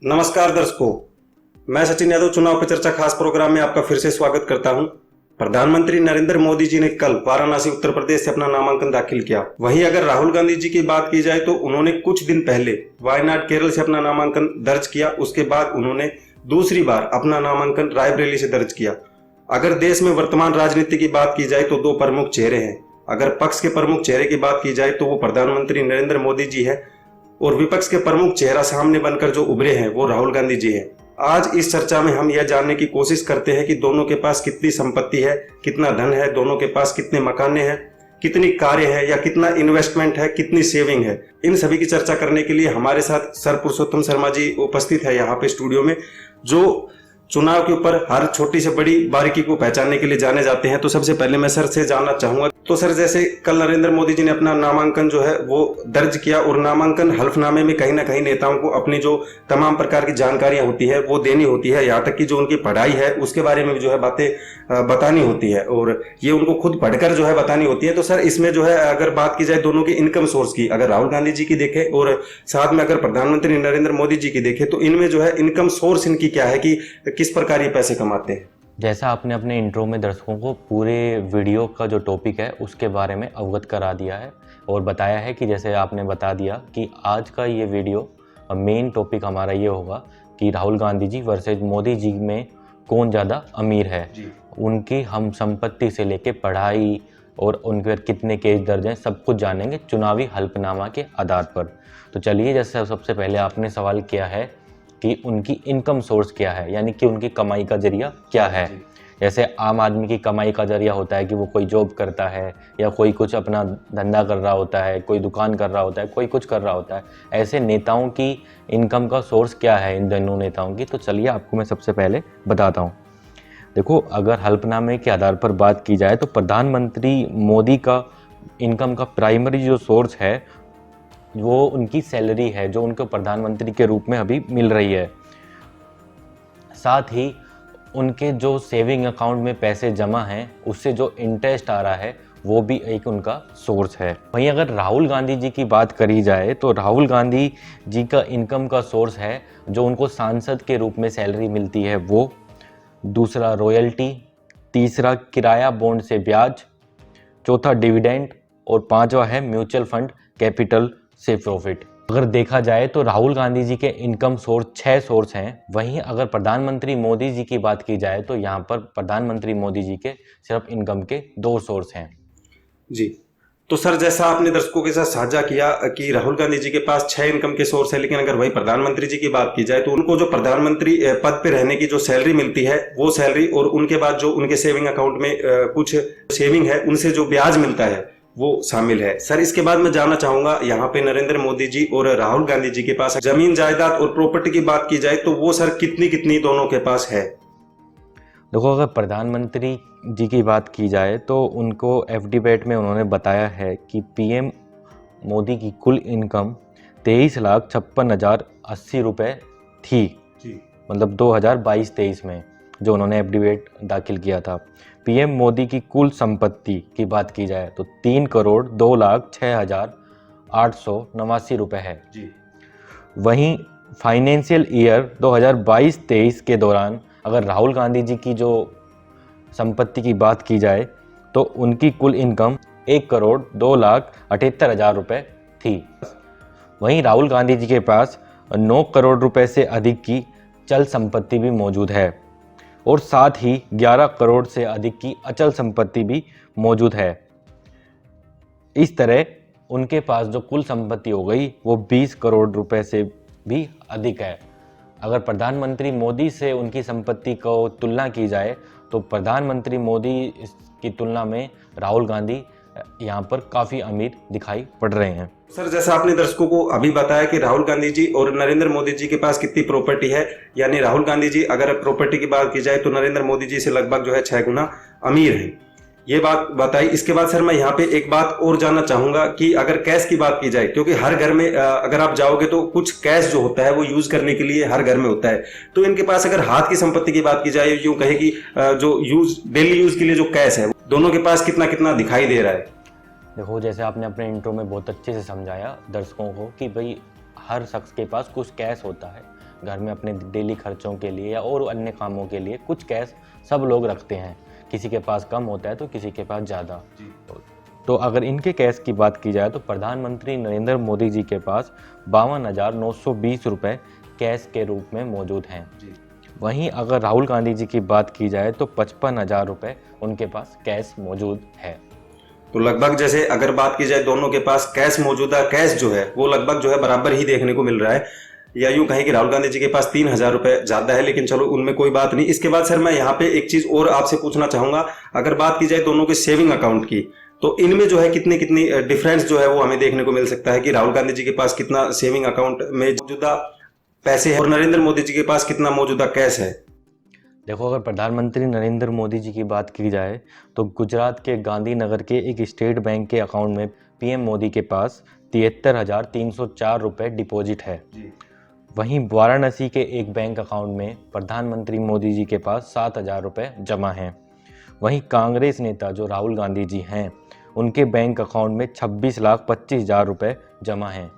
नमस्कार दर्शकों, मैं सचिन यादव चुनाव पर चर्चा खास प्रोग्राम में आपका फिर से स्वागत करता हूं। प्रधानमंत्री नरेंद्र मोदी जी ने कल वाराणसी उत्तर प्रदेश से अपना नामांकन दाखिल किया। वहीं अगर राहुल गांधी जी की बात की जाए तो उन्होंने कुछ दिन पहले वायनाड केरल से अपना नामांकन दर्ज किया। उसके बाद उन्होंने दूसरी बार अपना नामांकन रायबरेली से दर्ज किया। अगर देश में वर्तमान राजनीति की बात की जाए तो दो प्रमुख चेहरे हैं। अगर पक्ष के प्रमुख चेहरे की बात की जाए तो वो प्रधानमंत्री नरेंद्र मोदी जी है और विपक्ष के प्रमुख चेहरा सामने बनकर जो उभरे हैं वो राहुल गांधी जी हैं। आज इस चर्चा में हम यह जानने की कोशिश करते हैं कि दोनों के पास कितनी संपत्ति है, कितना धन है, दोनों के पास कितने मकाने हैं, कितनी कारें हैं या कितना इन्वेस्टमेंट है, कितनी सेविंग है। इन सभी की चर्चा करने के लिए हमारे साथ सर पुरुषोत्तम शर्मा जी उपस्थित है यहाँ पे स्टूडियो में, जो चुनाव के ऊपर हर छोटी से बड़ी बारीकी को पहचानने के लिए जाने जाते हैं। तो सबसे पहले मैं सर से जानना चाहूंगा, तो सर जैसे कल नरेंद्र मोदी जी ने अपना नामांकन जो है वो दर्ज किया और नामांकन हल्फनामे में कहीं ना कहीं नेताओं को अपनी जो तमाम प्रकार की जानकारियां होती है वो देनी होती है, यहाँ तक कि जो उनकी पढ़ाई है उसके बारे में भी जो है बातें बतानी होती है और ये उनको खुद पढ़कर जो है बतानी होती है। तो सर इसमें जो है अगर बात की जाए दोनों की इनकम सोर्स की, अगर राहुल गांधी जी की देखें और साथ में अगर प्रधानमंत्री नरेंद्र मोदी जी की देखें तो इनमें जो है इनकम सोर्स इनकी क्या है कि किस प्रकार ये पैसे कमाते हैं। जैसा आपने अपने इंट्रो में दर्शकों को पूरे वीडियो का जो टॉपिक है उसके बारे में अवगत करा दिया है और बताया है कि जैसे आपने बता दिया कि आज का ये वीडियो मेन टॉपिक हमारा ये होगा कि राहुल गांधी जी वर्सेज मोदी जी में कौन ज़्यादा अमीर है। उनकी हम संपत्ति से लेके पढ़ाई और उनके बाद कितने केस दर्ज हैं सब कुछ जानेंगे चुनावी हल्फनामा के आधार पर। तो चलिए, जैसे सबसे पहले आपने सवाल किया है कि उनकी इनकम सोर्स क्या है, यानी कि उनकी कमाई का जरिया क्या है। जैसे आम आदमी की कमाई का जरिया होता है कि वो कोई जॉब करता है या कोई कुछ अपना धंधा कर रहा होता है, कोई दुकान कर रहा होता है, कोई कुछ कर रहा होता है। ऐसे नेताओं की इनकम का सोर्स क्या है इन दोनों नेताओं की, तो चलिए आपको मैं सबसे पहले बताता हूँ। देखो, अगर हल्फनामे के आधार पर बात की जाए तो प्रधानमंत्री मोदी का इनकम का प्राइमरी जो सोर्स है वो उनकी सैलरी है जो उनको प्रधानमंत्री के रूप में अभी मिल रही है। साथ ही उनके जो सेविंग अकाउंट में पैसे जमा हैं उससे जो इंटरेस्ट आ रहा है वो भी एक उनका सोर्स है। वहीं अगर राहुल गांधी जी की बात करी जाए तो राहुल गांधी जी का इनकम का सोर्स है जो उनको सांसद के रूप में सैलरी मिलती है वो, दूसरा रॉयल्टी, तीसरा किराया बॉन्ड से ब्याज, चौथा डिविडेंड और पांचवा है म्यूचुअल फंड कैपिटल से प्रॉफिट। अगर देखा जाए तो राहुल गांधी जी के इनकम सोर्स 6 सोर्स हैं। वहीं अगर प्रधानमंत्री मोदी जी की बात की जाए तो यहाँ पर प्रधानमंत्री मोदी जी के सिर्फ इनकम के 2 सोर्स हैं। जी, तो सर जैसा आपने दर्शकों के साथ साझा किया कि राहुल गांधी जी के पास 6 इनकम के सोर्स है, लेकिन अगर वही प्रधानमंत्री जी की बात की जाए तो उनको जो प्रधानमंत्री पद पे रहने की जो सैलरी मिलती है वो सैलरी और उनके बाद जो उनके सेविंग अकाउंट में कुछ सेविंग है उनसे जो ब्याज मिलता है वो शामिल है। सर इसके बाद मैं जानना चाहूंगा, यहाँ पे नरेंद्र मोदी जी और राहुल गांधी जी के पास जमीन जायदाद और प्रॉपर्टी की बात की जाए तो वो सर कितनी कितनी दोनों के पास है। देखो, अगर प्रधानमंत्री जी की बात की जाए तो उनको एफडीबेट में उन्होंने बताया है कि पीएम मोदी की कुल इनकम 23,56,080 रुपये थी जी। मतलब 2022-23 में जो उन्होंने एफडीबेट दाखिल किया था। पीएम मोदी की कुल संपत्ति की बात की जाए तो 3,02,06,889 रुपये है जी। वहीं फाइनेंशियल ईयर 2022-23 के दौरान अगर राहुल गांधी जी की जो संपत्ति की बात की जाए तो उनकी कुल इनकम 1,02,78,000 रुपये थी। वहीं राहुल गांधी जी के पास 9 करोड़ रुपए से अधिक की चल संपत्ति भी मौजूद है और साथ ही 11 करोड़ से अधिक की अचल संपत्ति भी मौजूद है। इस तरह उनके पास जो कुल संपत्ति हो गई वो 20 करोड़ रुपए से भी अधिक है। अगर प्रधानमंत्री मोदी से उनकी संपत्ति को तुलना की जाए तो प्रधानमंत्री मोदी की तुलना में राहुल गांधी यहाँ पर काफ़ी अमीर दिखाई पड़ रहे हैं। सर जैसा आपने दर्शकों को अभी बताया कि राहुल गांधी जी और नरेंद्र मोदी जी के पास कितनी प्रॉपर्टी है, यानी राहुल गांधी जी अगर प्रॉपर्टी की बात की जाए तो नरेंद्र मोदी जी से लगभग जो है 6 गुना अमीर हैं, ये बात बताई। इसके बाद सर मैं यहाँ पे एक बात और जानना चाहूंगा कि अगर कैश की बात की जाए, क्योंकि हर घर में अगर आप जाओगे तो कुछ कैश जो होता है वो यूज करने के लिए हर घर में होता है, तो इनके पास अगर हाथ की संपत्ति की बात की जाए, यूं कहे कि जो यूज डेली यूज के लिए जो कैश है दोनों के पास कितना कितना दिखाई दे रहा है। देखो, जैसे आपने अपने इंट्रो में बहुत अच्छे से समझाया दर्शकों को कि भाई हर शख्स के पास कुछ कैश होता है घर में अपने डेली खर्चों के लिए या और अन्य कामों के लिए कुछ कैश सब लोग रखते हैं। किसी के पास कम होता है तो किसी के पास ज़्यादा। तो अगर इनके कैश की बात की जाए तो प्रधानमंत्री नरेंद्र मोदी जी के पास 52,920 रुपये कैश के रूप में मौजूद हैं। वहीं अगर राहुल गांधी जी की बात की जाए तो 55,000 रुपये उनके पास कैश मौजूद है। तो लगभग जैसे अगर बात की जाए दोनों के पास कैश मौजूदा कैश जो है वो लगभग जो है बराबर ही देखने को मिल रहा है, या यूं कहें कि राहुल गांधी जी के पास 3,000 रुपए ज्यादा है, लेकिन चलो उनमें कोई बात नहीं। इसके बाद सर मैं यहाँ पे एक चीज और आपसे पूछना चाहूंगा, अगर बात की जाए दोनों के सेविंग अकाउंट की, तो इनमें जो है कितनी कितनी डिफरेंस जो है वो हमें देखने को मिल सकता है कि राहुल गांधी जी के पास कितना सेविंग अकाउंट में मौजूदा पैसे है और नरेंद्र मोदी जी के पास कितना मौजूदा कैश है। देखो, अगर प्रधानमंत्री नरेंद्र मोदी जी की बात की जाए तो गुजरात के गांधीनगर के एक स्टेट बैंक के अकाउंट में पीएम मोदी के पास 73,304 रुपये डिपॉजिट है। वहीं वाराणसी के एक बैंक अकाउंट में प्रधानमंत्री मोदी जी के पास 7,000 रुपये जमा हैं। वहीं कांग्रेस नेता जो राहुल गांधी जी हैं उनके बैंक अकाउंट में 26,25,000 रुपये जमा हैं।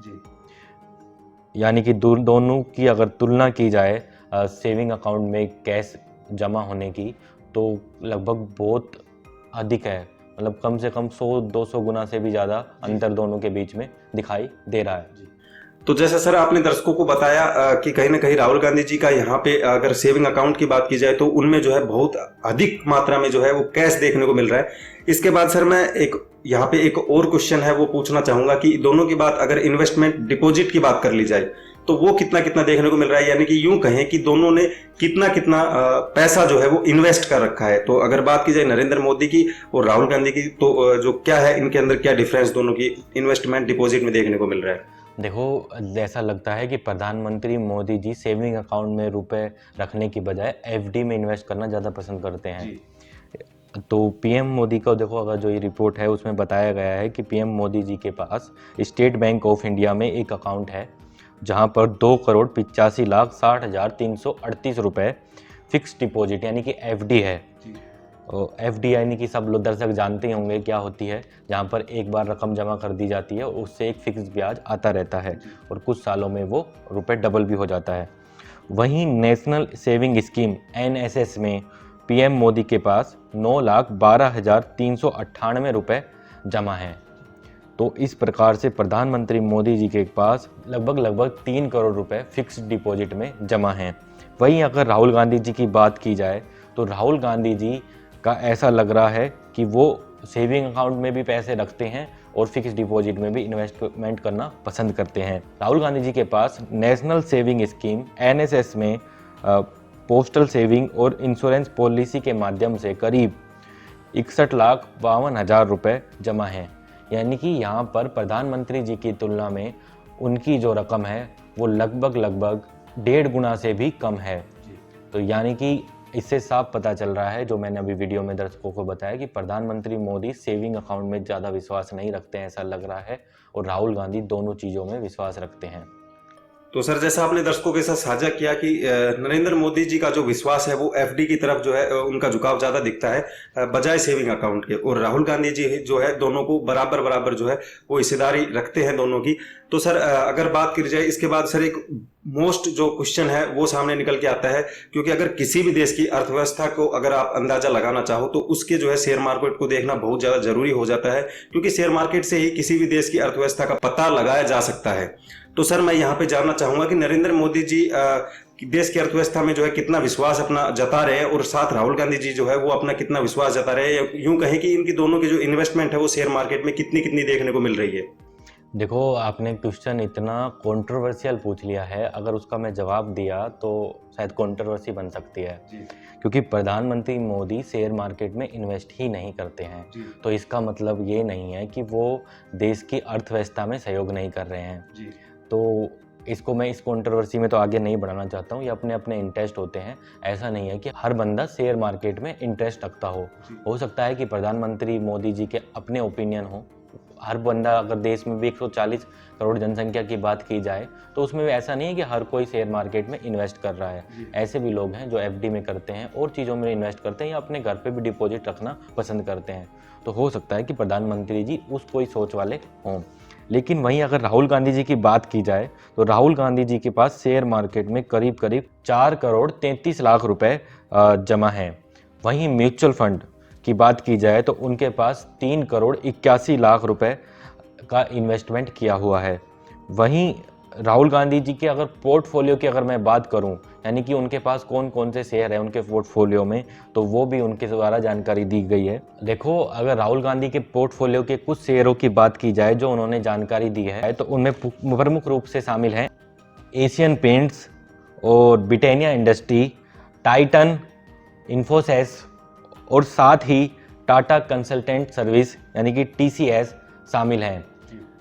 यानी कि दोनों की अगर तुलना की जाए सेविंग अकाउंट में कैश जमा होने की, तो लगभग बहुत अधिक है। मतलब कम से कम 100-200 गुना से भी ज़्यादा अंतर दोनों के बीच में दिखाई दे रहा है। तो जैसा सर आपने दर्शकों को बताया कि कहीं ना कहीं राहुल गांधी जी का यहाँ पे अगर सेविंग अकाउंट की बात की जाए तो उनमें जो है बहुत अधिक मात्रा में जो है वो कैश देखने को मिल रहा है। इसके बाद सर मैं यहाँ पे एक और क्वेश्चन है वो पूछना चाहूंगा कि दोनों की बात अगर इन्वेस्टमेंट डिपॉजिट की बात कर ली जाए तो वो कितना कितना देखने को मिल रहा है, यानी कि यूं कहें कि दोनों ने कितना कितना पैसा जो है वो इन्वेस्ट कर रखा है। तो अगर बात की जाए नरेंद्र मोदी की और राहुल गांधी की, तो जो क्या है इनके अंदर क्या डिफरेंस दोनों की इन्वेस्टमेंट डिपॉजिट में देखने को मिल रहा है। देखो, ऐसा लगता है कि प्रधानमंत्री मोदी जी सेविंग अकाउंट में रुपए रखने की बजाय एफडी में इन्वेस्ट करना ज़्यादा पसंद करते हैं। तो पीएम मोदी का देखो, अगर जो ये रिपोर्ट है उसमें बताया गया है कि पीएम मोदी जी के पास स्टेट बैंक ऑफ इंडिया में एक अकाउंट है जहां पर 2,85,60,338 रुपये फिक्स डिपॉजिट यानी कि एफडी है। एफडी यानी कि सब लोग दर्शक जानते ही होंगे क्या होती है, जहां पर एक बार रकम जमा कर दी जाती है और उससे एक फिक्स ब्याज आता रहता है और कुछ सालों में वो रुपए डबल भी हो जाता है। वहीं नेशनल सेविंग स्कीम एनएसएस में पीएम मोदी के पास 9,12,398 रुपये जमा हैं। तो इस प्रकार से प्रधानमंत्री मोदी जी के पास लगभग 3 करोड़ रुपए फिक्स डिपॉजिट में जमा हैं। वहीं अगर राहुल गांधी जी की बात की जाए तो राहुल गांधी जी का ऐसा लग रहा है कि वो सेविंग अकाउंट में भी पैसे रखते हैं और फिक्स डिपॉजिट में भी इन्वेस्टमेंट करना पसंद करते हैं। राहुल गांधी जी के पास नेशनल सेविंग स्कीम एनएसएस में पोस्टल सेविंग और इंश्योरेंस पॉलिसी के माध्यम से करीब 61,52,000 रुपये जमा हैं। यानी कि यहाँ पर प्रधानमंत्री जी की तुलना में उनकी जो रकम है वो लगभग 1.5 गुना से भी कम है। तो यानी कि इससे साफ पता चल रहा है, जो मैंने अभी वीडियो में दर्शकों को बताया, कि प्रधानमंत्री मोदी सेविंग अकाउंट में ज़्यादा विश्वास नहीं रखते हैं ऐसा लग रहा है, और राहुल गांधी दोनों चीज़ों में विश्वास रखते हैं। तो सर जैसा आपने दर्शकों के साथ साझा किया कि नरेंद्र मोदी जी का जो विश्वास है वो एफडी की तरफ जो है उनका झुकाव ज्यादा दिखता है बजाय सेविंग अकाउंट के, और राहुल गांधी जी जो है दोनों को बराबर जो है वो हिस्सेदारी रखते हैं दोनों की। तो सर अगर बात की जाए इसके बाद सर एक मोस्ट जो क्वेश्चन है वो सामने निकल के आता है, क्योंकि अगर किसी भी देश की अर्थव्यवस्था को अगर आप अंदाजा लगाना चाहो तो उसके जो है शेयर मार्केट को देखना बहुत ज्यादा जरूरी हो जाता है, क्योंकि शेयर मार्केट से ही किसी भी देश की अर्थव्यवस्था का पता लगाया जा सकता है। तो सर मैं यहाँ पे जानना चाहूंगा कि नरेंद्र मोदी जी देश की अर्थव्यवस्था में जो है कितना विश्वास अपना जता रहे हैं, और साथ राहुल गांधी जी जो है वो अपना कितना विश्वास जता रहे हैं, यूं कहें कि इनकी दोनों की जो इन्वेस्टमेंट है वो शेयर मार्केट में कितनी कितनी देखने को मिल रही है। देखो, आपने क्वेश्चन इतना कंट्रोवर्शियल पूछ लिया है, अगर उसका मैं जवाब दिया तो शायद कंट्रोवर्सी बन सकती है, क्योंकि प्रधानमंत्री मोदी शेयर मार्केट में इन्वेस्ट ही नहीं करते हैं। तो इसका मतलब ये नहीं है कि वो देश की अर्थव्यवस्था में सहयोग नहीं कर रहे हैं। तो इसको मैं इस कंट्रोवर्सी में तो आगे नहीं बढ़ाना चाहता हूँ, ये अपने अपने इंटरेस्ट होते हैं। ऐसा नहीं है कि हर बंदा शेयर मार्केट में इंटरेस्ट रखता हो सकता है कि प्रधानमंत्री मोदी जी के अपने ओपिनियन हो। हर बंदा, अगर देश में भी 140 करोड़ जनसंख्या की बात की जाए तो उसमें भी ऐसा नहीं है कि हर कोई शेयर मार्केट में इन्वेस्ट कर रहा है। ऐसे भी लोग हैं जो एफडी में करते हैं और चीज़ों में इन्वेस्ट करते हैं या अपने घर पे भी डिपॉजिट रखना पसंद करते हैं। तो हो सकता है कि प्रधानमंत्री जी उस कोई सोच वाले हों। लेकिन वहीं अगर राहुल गांधी जी की बात की जाए तो राहुल गांधी जी के पास शेयर मार्केट में करीब करीब 4 करोड़ 33 लाख रुपए जमा हैं। वहीं म्यूचुअल फंड की बात की जाए तो उनके पास 3 करोड़ 81 लाख रुपए का इन्वेस्टमेंट किया हुआ है। वहीं राहुल गांधी जी के अगर पोर्टफोलियो की अगर मैं बात करूं, यानी कि उनके पास कौन कौन से शेयर हैं उनके पोर्टफोलियो में, तो वो भी उनके द्वारा जानकारी दी गई है। देखो, अगर राहुल गांधी के पोर्टफोलियो के कुछ शेयरों की बात की जाए जो उन्होंने जानकारी दी है, तो उनमें प्रमुख रूप से शामिल हैं एशियन पेंट्स और ब्रिटानिया इंडस्ट्री, टाइटन, इन्फोसिस और साथ ही टाटा कंसल्टेंट सर्विस यानी कि TCS शामिल हैं।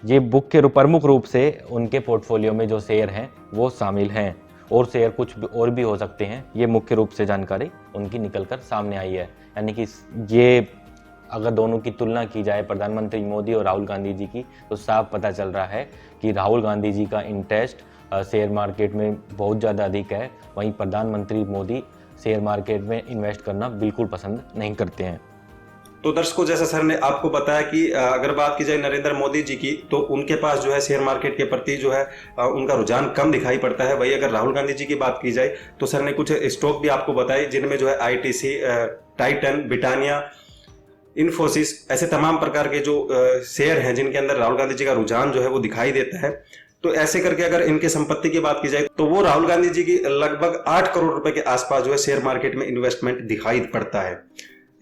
ये बुक के प्रमुख रूप से उनके पोर्टफोलियो में जो शेयर हैं वो शामिल हैं, और शेयर कुछ और भी हो सकते हैं। ये मुख्य रूप से जानकारी उनकी निकलकर सामने आई है। यानी कि ये अगर दोनों की तुलना की जाए प्रधानमंत्री मोदी और राहुल गांधी जी की, तो साफ पता चल रहा है कि राहुल गांधी जी का इंटरेस्ट शेयर मार्केट में बहुत ज़्यादा अधिक है, वहीं प्रधानमंत्री मोदी शेयर मार्केट में इन्वेस्ट करना बिल्कुल पसंद नहीं करते हैं। तो दर्शकों, जैसा सर ने आपको बताया कि अगर बात की जाए नरेंद्र मोदी जी की, तो उनके पास जो है शेयर मार्केट के प्रति जो है उनका रुझान कम दिखाई पड़ता है। वही अगर राहुल गांधी जी की बात की जाए तो सर ने कुछ स्टॉक भी आपको बताए जिनमें जो है ITC, टाइटन, ब्रिटानिया, इन्फोसिस, ऐसे तमाम प्रकार के जो शेयर हैं जिनके अंदर राहुल गांधी जी का रुझान जो है वो दिखाई देता है। तो ऐसे करके अगर इनके संपत्ति की बात की जाए तो वो राहुल गांधी जी की लगभग 8 करोड़ रुपए के आसपास जो है शेयर मार्केट में इन्वेस्टमेंट दिखाई पड़ता है।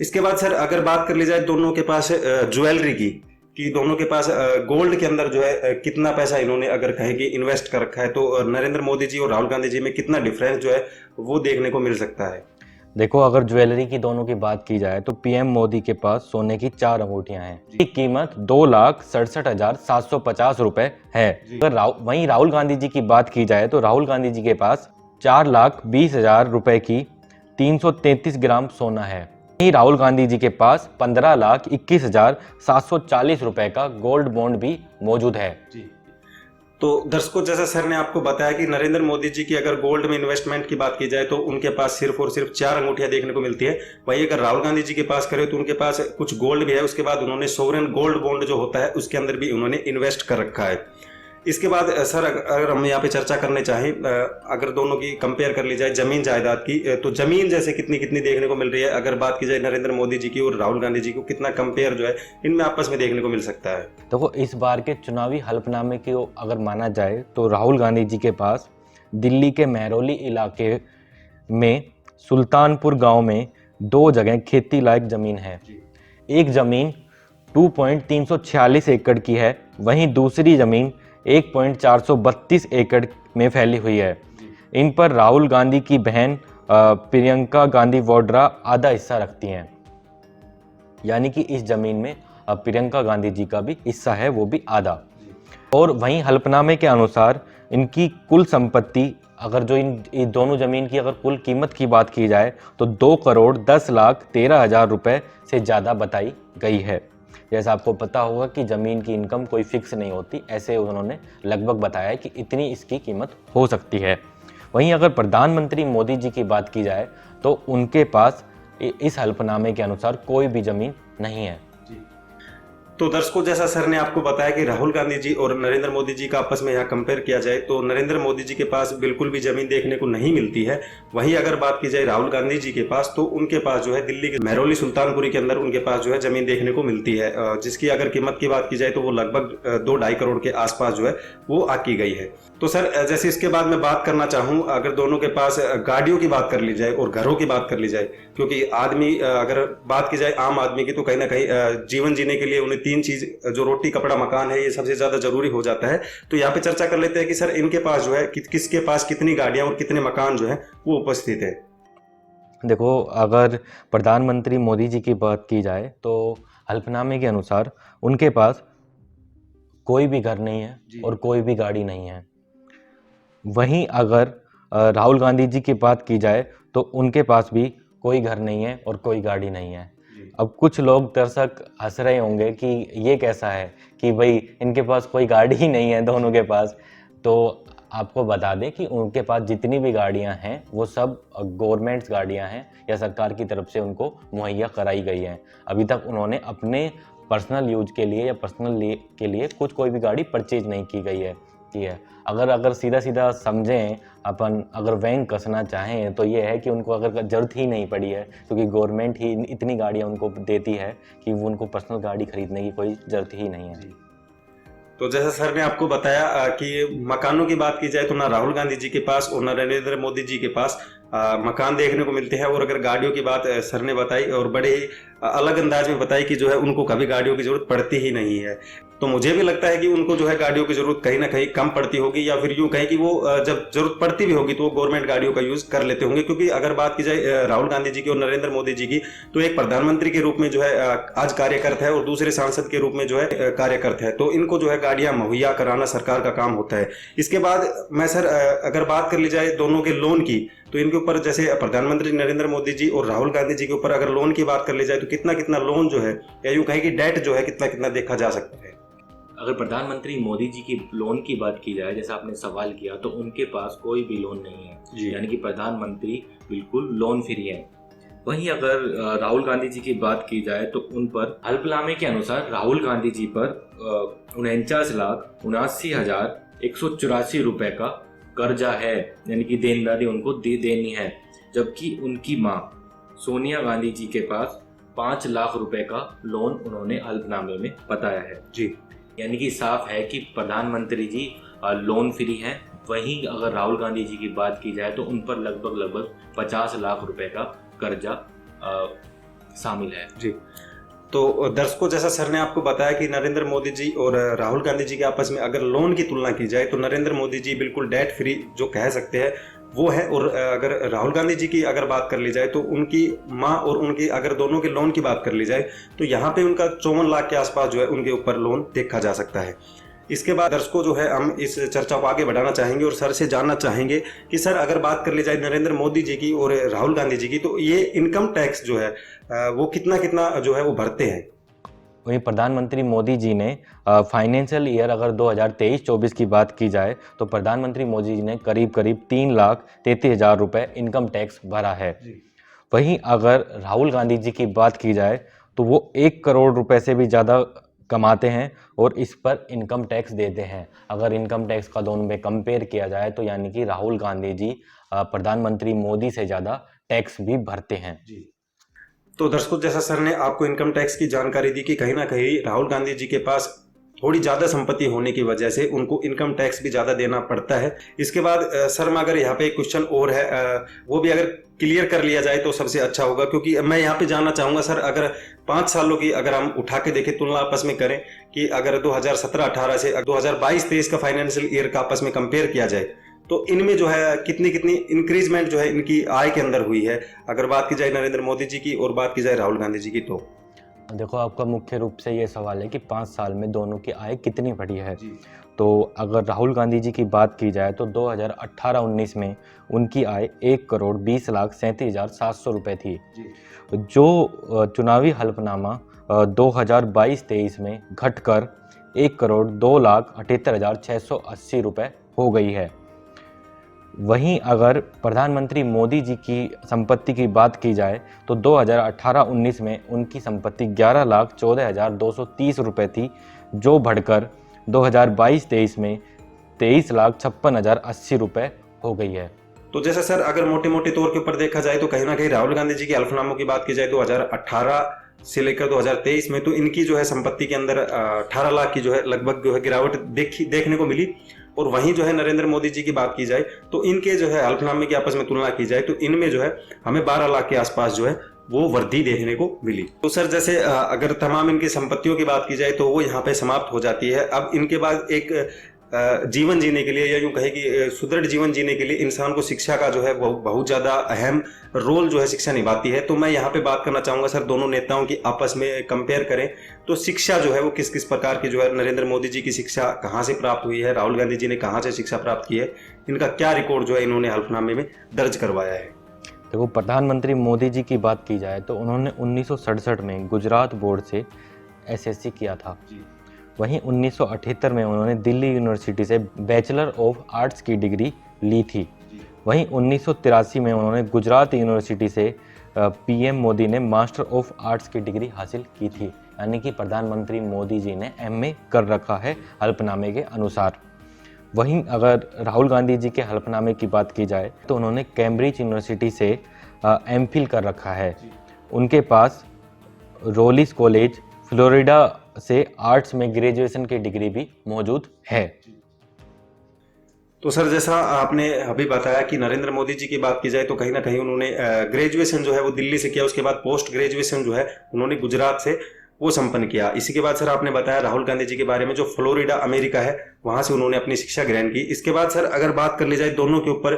इसके बाद सर अगर बात कर ली जाए दोनों के पास ज्वेलरी की, कि दोनों के पास गोल्ड के अंदर जो है कितना पैसा इन्होंने अगर कहें कि इन्वेस्ट कर रखा है, तो नरेंद्र मोदी जी और राहुल गांधी जी में कितना डिफरेंस जो है वो देखने को मिल सकता है। देखो, अगर ज्वेलरी की दोनों की बात की जाए तो PM मोदी के पास सोने की 4 अंगूठियां हैं, की कीमत 2,67,750 रुपए है। अगर वहीं राहुल गांधी जी की बात की जाए तो राहुल गांधी जी के पास 4,20,000 रुपए की 333 ग्राम सोना है। वहीं राहुल गांधी जी के पास 15,21,740 रुपए का गोल्ड बॉन्ड भी मौजूद है। तो दर्शकों, जैसा सर ने आपको बताया कि नरेंद्र मोदी जी की अगर गोल्ड में इन्वेस्टमेंट की बात की जाए तो उनके पास सिर्फ और सिर्फ 4 अंगूठियां देखने को मिलती है। वहीं अगर राहुल गांधी जी के पास करें तो उनके पास कुछ गोल्ड भी है। उसके बाद उन्होंने सोवरेन गोल्ड बॉन्ड जो होता है उसके अंदर भी उन्होंने इन्वेस्ट कर रखा है। इसके बाद सर अगर हम यहाँ पे चर्चा करने चाहें, अगर दोनों की कंपेयर कर ली जाए जमीन जायदाद की, तो जमीन जैसे कितनी कितनी देखने को मिल रही है। अगर बात की जाए नरेंद्र मोदी जी की और राहुल गांधी जी को, कितना कंपेयर जो है इनमें आपस में देखने को मिल सकता है। देखो, इस बार के चुनावी हलफनामे की अगर माना जाए तो राहुल गांधी जी के पास दिल्ली के महरौली इलाके में सुल्तानपुर गांव में 2 जगह खेती लायक जमीन है। एक जमीन 2.346 एकड़ की है, वहीं दूसरी जमीन 1.432 एकड़ में फैली हुई है। इन पर राहुल गांधी की बहन प्रियंका गांधी वाड्रा आधा हिस्सा रखती हैं, यानी कि इस जमीन में प्रियंका गांधी जी का भी हिस्सा है, वो भी आधा। और वहीं हलफनामे के अनुसार इनकी कुल संपत्ति, अगर जो इन दोनों जमीन की अगर कुल कीमत की बात की जाए तो 2,10,13,000 रुपए से ज़्यादा बताई गई है। जैसा आपको पता होगा कि ज़मीन की इनकम कोई फिक्स नहीं होती, ऐसे उन्होंने लगभग बताया है कि इतनी इसकी कीमत हो सकती है। वहीं अगर प्रधानमंत्री मोदी जी की बात की जाए तो उनके पास इस हलफनामे के अनुसार कोई भी ज़मीन नहीं है। तो दर्शकों, जैसा सर ने आपको बताया कि राहुल गांधी जी और नरेंद्र मोदी जी का आपस में यहाँ कंपेयर किया जाए तो नरेंद्र मोदी जी के पास बिल्कुल भी जमीन देखने को नहीं मिलती है। वहीं अगर बात की जाए राहुल गांधी जी के पास, तो उनके पास जो है दिल्ली के महरौली सुल्तानपुरी के अंदर उनके पास जो है जमीन देखने को मिलती है, जिसकी अगर कीमत की बात की जाए तो वो लगभग 2-2.5 करोड़ के आसपास जो है वो आकी गई है। तो सर, जैसे इसके बाद मैं बात करना चाहूँ, अगर दोनों के पास गाड़ियों की बात कर ली जाए और घरों की बात कर ली जाए, क्योंकि आदमी अगर बात की जाए आम आदमी की, तो कहीं ना कहीं जीवन जीने के लिए उन्हें 3 चीज, जो रोटी, कपड़ा, मकान है, ये सबसे ज्यादा जरूरी हो जाता है। तो यहाँ पे चर्चा कर लेते हैं कि सर इनके पास जो है किसके पास कितनी गाड़ियां और कितने मकान जो है वो उपस्थित है। देखो, अगर प्रधानमंत्री मोदी जी की बात की जाए तो हल्फनामे के अनुसार उनके पास कोई भी घर नहीं है और कोई भी गाड़ी नहीं है। वहीं अगर राहुल गांधी जी की बात की जाए तो उनके पास भी कोई घर नहीं है और कोई गाड़ी नहीं है। अब कुछ लोग दर्शक हंस रहे होंगे कि ये कैसा है कि भाई इनके पास कोई गाड़ी ही नहीं है दोनों के पास। तो आपको बता दें कि उनके पास जितनी भी गाड़ियां हैं वो सब गवर्नमेंट्स गाड़ियां हैं या सरकार की तरफ से उनको मुहैया कराई गई हैं। अभी तक उन्होंने अपने पर्सनल यूज के लिए या पर्सनल के लिए कोई भी गाड़ी परचेज नहीं की गई है। अगर सीधा सीधा समझें अपन, अगर बैंक कसना चाहें तो ये है कि उनको अगर ज़रूरत ही नहीं पड़ी है, क्योंकि गवर्नमेंट ही इतनी गाड़ियाँ उनको देती है कि वो उनको पर्सनल गाड़ी खरीदने की कोई ज़रूरत ही नहीं है। तो जैसा सर ने आपको बताया कि मकानों की बात की जाए तो ना राहुल गांधी जी के पास और ना नरेंद्र मोदी जी के पास मकान देखने को मिलते हैं, और अगर गाड़ियों की बात सर ने बताई और बड़े ही अलग अंदाज में बताई कि जो है उनको कभी गाड़ियों की जरूरत पड़ती ही नहीं है। तो मुझे भी लगता है कि उनको जो है गाड़ियों की जरूरत कहीं ना कहीं कम पड़ती होगी, या फिर यूं कहें कि वो जब जरूरत पड़ती भी होगी तो वो गवर्नमेंट गाड़ियों का यूज कर लेते होंगे। क्योंकि अगर बात की जाए राहुल गांधी जी की और नरेंद्र मोदी जी की, तो एक प्रधानमंत्री के रूप में जो है आज कार्य करते हैं और दूसरे सांसद के रूप में जो है कार्य करते हैं, तो इनको जो है गाड़ियां मुहैया कराना सरकार का काम होता है। इसके बाद मैं सर अगर बात कर ली जाए दोनों के लोन की, तो इनके ऊपर जैसे प्रधानमंत्री नरेंद्र मोदी जी और राहुल गांधी जी के ऊपर अगर लोन की बात कर ली जाए तो कितना कितना लोन जो है, या यूं कहें कि डेट जो है कितना कितना देखा जा सकता है। अगर प्रधानमंत्री मोदी जी की लोन की बात की जाए, जैसा आपने सवाल किया, तो उनके पास कोई भी लोन नहीं है, यानी कि प्रधानमंत्री बिल्कुल लोन फ्री है। वहीं अगर राहुल गांधी जी की बात की जाए तो उन पर हल्फनामे के अनुसार राहुल गांधी जी पर 49,79,184 रुपए का कर्जा है, यानी कि देनदारी उनको देनी है। जबकि उनकी मां सोनिया गांधी जी के पास 5 लाख रुपए का लोन उन्होंने हल्फनामे में बताया है जी। यानी कि साफ है कि प्रधानमंत्री जी लोन फ्री हैं। वहीं अगर राहुल गांधी जी की बात की जाए तो उन पर लगभग 50 लाख रुपए का कर्जा शामिल है जी। तो दर्शकों, जैसा सर ने आपको बताया कि नरेंद्र मोदी जी और राहुल गांधी जी के आपस में अगर लोन की तुलना की जाए तो नरेंद्र मोदी जी बिल्कुल डेट फ्री जो कह सकते हैं वो है, और अगर राहुल गांधी जी की अगर बात कर ली जाए तो उनकी मां और उनकी अगर दोनों के लोन की बात कर ली जाए तो यहाँ पे उनका 54 लाख के आसपास जो है उनके ऊपर लोन देखा जा सकता है। इसके बाद दर्शकों जो है हम इस चर्चा को आगे बढ़ाना चाहेंगे और सर से जानना चाहेंगे कि सर अगर बात कर ली जाए नरेंद्र मोदी जी की और राहुल गांधी जी की, तो ये इनकम टैक्स जो है वो कितना कितना जो है वो भरते हैं। वहीं प्रधानमंत्री मोदी जी ने फाइनेंशियल ईयर अगर 2023-24 की बात की जाए तो प्रधानमंत्री मोदी जी ने करीब 3,33,000 रुपये इनकम टैक्स भरा है। वहीं अगर राहुल गांधी जी की बात की जाए तो वो 1 करोड़ रुपए से भी ज़्यादा कमाते हैं और इस पर इनकम टैक्स देते हैं। अगर इनकम टैक्स का दोनों में कंपेयर किया जाए तो यानी कि राहुल गांधी जी प्रधानमंत्री मोदी से ज़्यादा टैक्स भी भरते हैं। तो दर्शकों, जैसा सर ने आपको इनकम टैक्स की जानकारी दी कि कहीं ना कहीं राहुल गांधी जी के पास थोड़ी ज़्यादा संपत्ति होने की वजह से उनको इनकम टैक्स भी ज़्यादा देना पड़ता है। इसके बाद सर मैं अगर यहाँ पे एक क्वेश्चन और है वो भी अगर क्लियर कर लिया जाए तो सबसे अच्छा होगा, क्योंकि मैं यहाँ पे जानना चाहूँगा सर, अगर 5 सालों की अगर हम उठा के देखें, तुलना आपस में करें कि अगर 2017-18 से 2022-23 का फाइनेंशियल ईयर का आपस में कंपेयर किया जाए तो इनमें जो है कितनी कितनी इंक्रीजमेंट जो है इनकी आय के अंदर हुई है, अगर बात की जाए नरेंद्र मोदी जी की और बात की जाए राहुल गांधी जी की। तो देखो, आपका मुख्य रूप से ये सवाल है कि 5 साल में दोनों की आय कितनी बढ़ी है। तो अगर राहुल गांधी जी की बात की जाए तो 2018-19 में उनकी आय 1,37,37,700 रुपये थी, जो चुनावी हल्फनामा 2022-23 में घटकर 1,02,78,680 रुपये हो गई है। वहीं अगर प्रधानमंत्री मोदी जी की संपत्ति की बात की जाए तो 2018-19 में उनकी संपत्ति 11,14,230 रुपये थी, जो बढ़कर 2022-23 में 23,56,080 रुपये हो गई है। तो जैसा सर अगर मोटे मोटे तौर के ऊपर देखा जाए तो कहीं ना कहीं राहुल गांधी जी के हल्फनामों की बात की जाए 2018 से लेकर 2023 में तो इनकी जो है संपत्ति के अंदर 18 लाख की जो है लगभग जो है गिरावट देखने को मिली। और वहीं जो है नरेंद्र मोदी जी की बात की जाए तो इनके जो है हल्फनामे की आपस में तुलना की जाए तो इनमें जो है हमें 12 लाख के आसपास जो है वो वृद्धि देखने को मिली। तो सर जैसे अगर तमाम इनकी संपत्तियों की बात की जाए तो वो यहाँ पे समाप्त हो जाती है। अब इनके बाद एक जीवन जीने के लिए, या यूं कहे कि सुदृढ़ जीवन जीने के लिए इंसान को शिक्षा का जो है बहुत ज़्यादा अहम रोल जो है शिक्षा निभाती है। तो मैं यहाँ पे बात करना चाहूँगा सर, दोनों नेताओं की आपस में कंपेयर करें तो शिक्षा जो है वो किस किस प्रकार की जो है, नरेंद्र मोदी जी की शिक्षा कहाँ से प्राप्त हुई है, राहुल गांधी जी ने कहाँ से शिक्षा प्राप्त की है, इनका क्या रिकॉर्ड जो है इन्होंने हल्फनामे में दर्ज करवाया है। देखो, प्रधानमंत्री मोदी जी की बात की जाए तो उन्होंने 1967 में गुजरात बोर्ड से SSC किया था। वहीं 1978 में उन्होंने दिल्ली यूनिवर्सिटी से बैचलर ऑफ आर्ट्स की डिग्री ली थी। वहीं 1983 में उन्होंने गुजरात यूनिवर्सिटी से PM मोदी ने मास्टर ऑफ आर्ट्स की डिग्री हासिल की थी। यानी कि प्रधानमंत्री मोदी जी ने एमए कर रखा है हल्फनामे के अनुसार। वहीं अगर राहुल गांधी जी के हल्फनामे की बात की जाए तो उन्होंने कैम्ब्रिज यूनिवर्सिटी से एमफिल कर रखा है। उनके पास रोलिस कॉलेज फ्लोरिडा से आर्ट्स में ग्रेजुएशन की डिग्री भी मौजूद है। तो सर, जैसा आपने अभी बताया कि नरेंद्र मोदी जी की बात की जाए तो कहीं ना कहीं उन्होंने ग्रेजुएशन जो है वो दिल्ली से किया, उसके बाद पोस्ट ग्रेजुएशन जो है उन्होंने गुजरात से वो संपन्न किया। इसी के बाद सर आपने बताया राहुल गांधी जी के बारे में, जो फ्लोरिडा अमेरिका है वहां से उन्होंने अपनी शिक्षा ग्रहण की। इसके बाद सर अगर बात कर ली जाए दोनों के ऊपर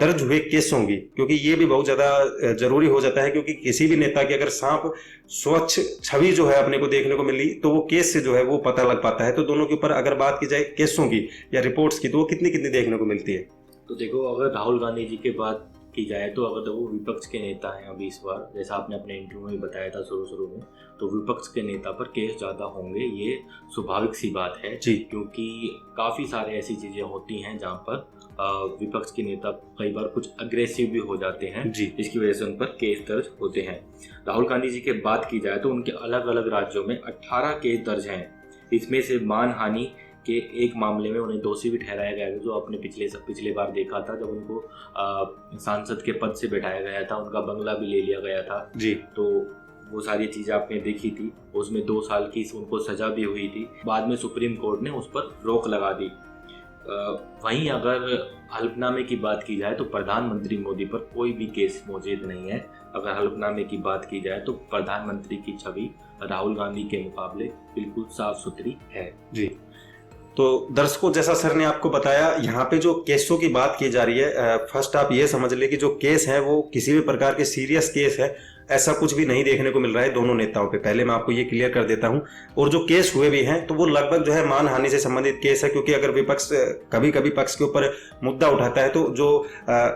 दर्ज हुए केसों की, क्योंकि ये भी बहुत ज्यादा जरूरी हो जाता है, क्योंकि किसी भी नेता की अगर साफ स्वच्छ छवि जो है अपने को देखने को मिली तो वो केस से जो है वो पता लग पाता है। तो दोनों के ऊपर अगर बात की जाए केसों की या रिपोर्ट्स की, तो वो कितनी कितनी देखने को मिलती है? तो देखो, अगर राहुल गांधी जी की बात की जाए तो अगर तो वो विपक्ष के नेता हैं अभी इस बार, जैसा आपने अपने इंटरव्यू में बताया था शुरू में, तो विपक्ष के नेता पर केस ज़्यादा होंगे, ये स्वाभाविक सी बात है जी। क्योंकि काफ़ी सारे ऐसी चीज़ें होती हैं जहाँ पर विपक्ष के नेता कई बार कुछ अग्रेसिव भी हो जाते हैं जी। जिसकी वजह से उन पर केस दर्ज होते हैं। राहुल गांधी जी की बात की जाए तो उनके अलग अलग राज्यों में 18 केस दर्ज हैं। इसमें से मानहानि के एक मामले में उन्हें दोषी भी ठहराया गया था, जो आपने पिछले बार देखा था जब उनको सांसद के पद से बैठाया गया था, उनका बंगला भी ले लिया गया था जी। तो वो सारी चीज़ें आपने देखी थी। उसमें 2 साल की उनको सजा भी हुई थी, बाद में सुप्रीम कोर्ट ने उस पर रोक लगा दी। वहीं अगर हल्फनामे की बात की जाए तो प्रधानमंत्री मोदी पर कोई भी केस मौजूद नहीं है। अगर हल्फनामे की बात की जाए तो प्रधानमंत्री की छवि राहुल गांधी के मुकाबले बिल्कुल साफ सुथरी है। जी। तो दर्शकों, जैसा सर ने आपको बताया, यहाँ पे जो केसों की बात की जा रही है, फर्स्ट आप ये समझ ले कि जो केस है वो किसी भी प्रकार के सीरियस केस है ऐसा कुछ भी नहीं देखने को मिल रहा है दोनों नेताओं पे। पहले मैं आपको ये क्लियर कर देता हूँ। और जो केस हुए भी हैं तो वो लगभग जो है मानहानि से संबंधित केस है, क्योंकि अगर विपक्ष कभी कभी पक्ष के ऊपर मुद्दा उठाता है तो जो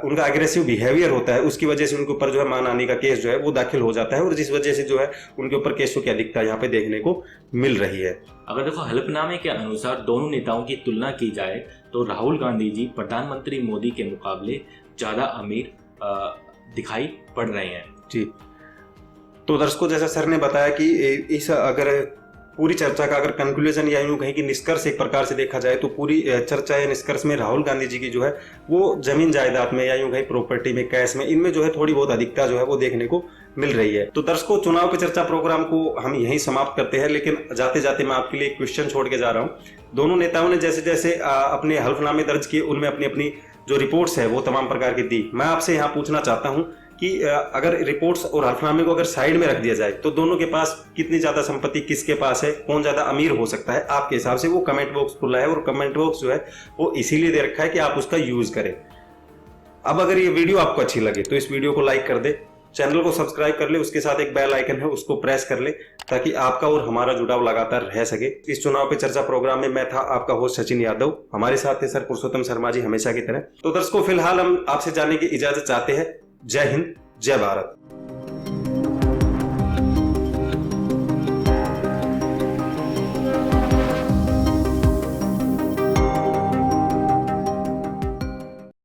उनका एग्रेसिव बिहेवियर होता है उसकी वजह से उनके ऊपर जो है मानहानि का केस जो है वो दाखिल हो जाता है, और जिस वजह से जो है उनके ऊपर केसों की अधिकता यहाँ पे देखने को मिल रही है। अगर देखो, हल्फनामे के अनुसार दोनों नेताओं की तुलना की जाए तो राहुल गांधी जी प्रधानमंत्री मोदी के मुकाबले ज़्यादा अमीर दिखाई पड़ रहे हैं। जी। तो दर्शकों, जैसा सर ने बताया कि इस अगर पूरी चर्चा का अगर कंक्लूजन या यूं कहीं कि निष्कर्ष एक प्रकार से देखा जाए तो पूरी चर्चा या निष्कर्ष में राहुल गांधी जी की जो है वो जमीन जायदाद में या यूं कहीं प्रॉपर्टी में, कैश में, इनमें जो है थोड़ी बहुत अधिकता जो है वो देखने को मिल रही है। तो दर्शकों, चुनाव पे चर्चा प्रोग्राम को हम यहीं समाप्त करते हैं, लेकिन जाते जाते मैं आपके लिए एक क्वेश्चन छोड़ के जा रहा हूँ। दोनों नेताओं ने जैसे जैसे अपने हल्फनामे दर्ज किए उनमें अपनी अपनी जो रिपोर्ट्स है वो तमाम प्रकार की दी। मैं आपसे यहाँ पूछना चाहता हूँ कि अगर रिपोर्ट्स और हल्फनामे को अगर साइड में रख दिया जाए तो दोनों के पास कितनी ज्यादा संपत्ति किसके पास है, कौन ज्यादा अमीर हो सकता है आपके हिसाब से, वो कमेंट बॉक्स खुला है। और कमेंट बॉक्स जो है वो इसीलिए दे रखा है कि आप उसका यूज करें। अब अगर ये वीडियो आपको अच्छी लगे तो इस वीडियो को लाइक कर दे, चैनल को सब्सक्राइब कर ले, उसके साथ एक बेल आइकन है उसको प्रेस कर ले, ताकि आपका और हमारा जुड़ाव लगातार रह सके। इस चुनाव पे चर्चा प्रोग्राम में मैं था आपका होस्ट सचिन यादव, हमारे साथ थे सर पुरुषोत्तम शर्मा जी हमेशा की तरह। तो दर्शकों, फिलहाल हम आपसे जाने की इजाजत चाहते हैं। जय हिंद, जय भारत।